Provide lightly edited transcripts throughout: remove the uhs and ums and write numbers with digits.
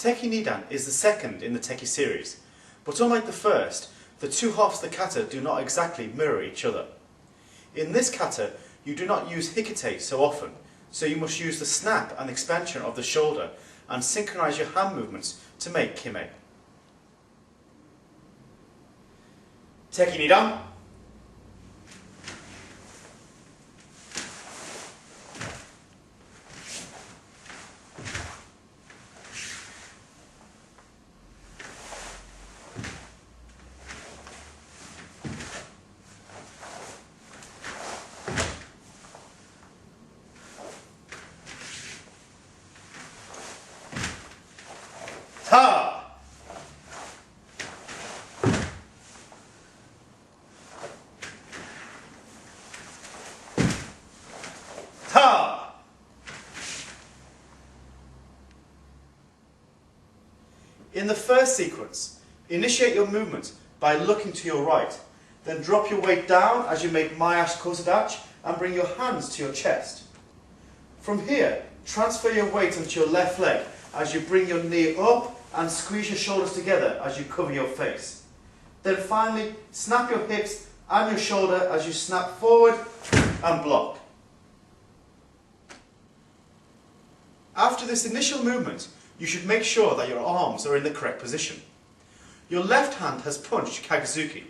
Tekki Nidan is the second in the Tekki series, but unlike the first, the two halves of the kata do not exactly mirror each other. In this kata, you do not use hikite so often, so you must use the snap and expansion of the shoulder and synchronize your hand movements to make kime. Tekki Nidan. Ta! Ta! In the first sequence, initiate your movement by looking to your right, then drop your weight down as you make Mayash Kosudachi and bring your hands to your chest. From here, transfer your weight onto your left leg as you bring your knee up and squeeze your shoulders together as you cover your face. Then finally, snap your hips and your shoulder as you snap forward and block. After this initial movement, you should make sure that your arms are in the correct position. Your left hand has punched Kagezuki.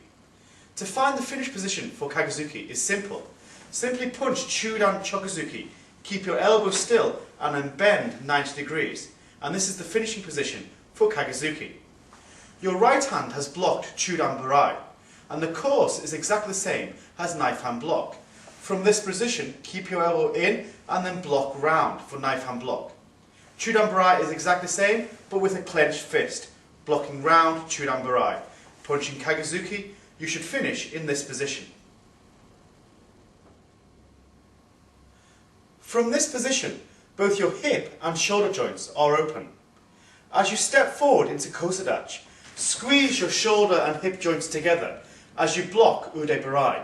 To find the finish position for Kagezuki is simple. Simply punch Chudan Chokuzuki, keep your elbows still and then bend 90 degrees. And this is the finishing position for Kagezuki. Your right hand has blocked Chudan Barai, and the course is exactly the same as knife hand block. From this position, keep your elbow in and then block round for knife hand block. Chudan Barai is exactly the same, but with a clenched fist, blocking round Chudan Barai. Punching Kagezuki, you should finish in this position. From this position, both your hip and shoulder joints are open. As you step forward into Kosudachi, squeeze your shoulder and hip joints together as you block Ude Barai.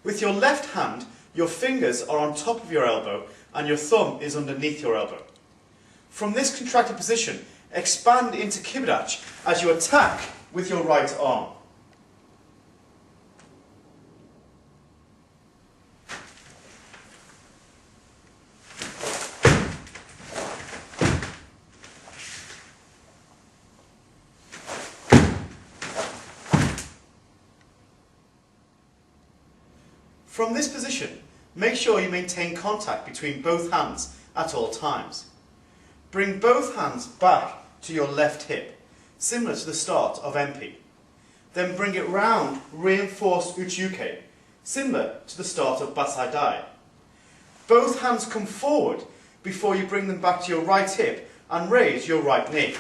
With your left hand, your fingers are on top of your elbow and your thumb is underneath your elbow. From this contracted position, expand into Kibidachi as you attack with your right arm. From this position, make sure you maintain contact between both hands at all times. Bring both hands back to your left hip, similar to the start of MP. Then bring it round, reinforced Uchiuke, similar to the start of Basai Dai. Both hands come forward before you bring them back to your right hip and raise your right knee.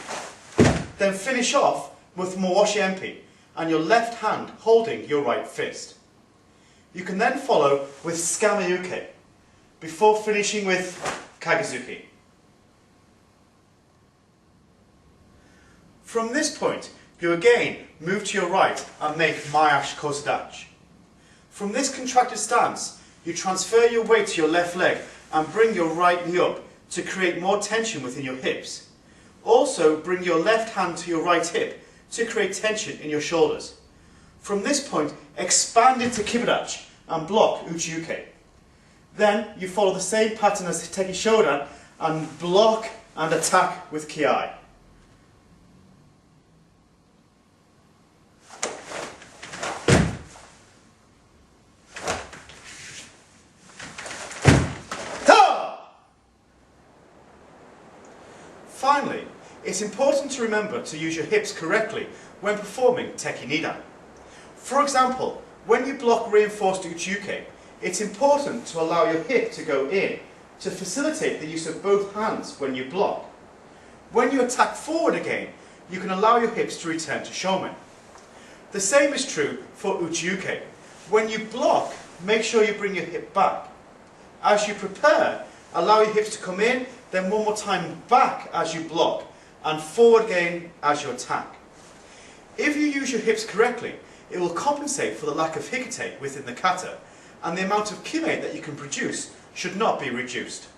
Then finish off with Mawashi MP and your left hand holding your right fist. You can then follow with Tsukameuke, before finishing with Kagezuki. From this point, you again move to your right and make Mayash Kosudachi. From this contracted stance, you transfer your weight to your left leg and bring your right knee up to create more tension within your hips. Also, bring your left hand to your right hip to create tension in your shoulders. From this point, expand into Kibidachi and block Uchiuke. Then you follow the same pattern as Tekki Shodan and block and attack with Kiai. Ta! Finally, it's important to remember to use your hips correctly when performing Tekki Nidan. For example, when you block reinforced Uchiuke, it's important to allow your hip to go in to facilitate the use of both hands when you block. When you attack forward again, you can allow your hips to return to shomen. The same is true for Uchiuke. When you block, make sure you bring your hip back. As you prepare, allow your hips to come in, then one more time back as you block, and forward again as you attack. If you use your hips correctly, it will compensate for the lack of hikite within the kata, and the amount of kime that you can produce should not be reduced.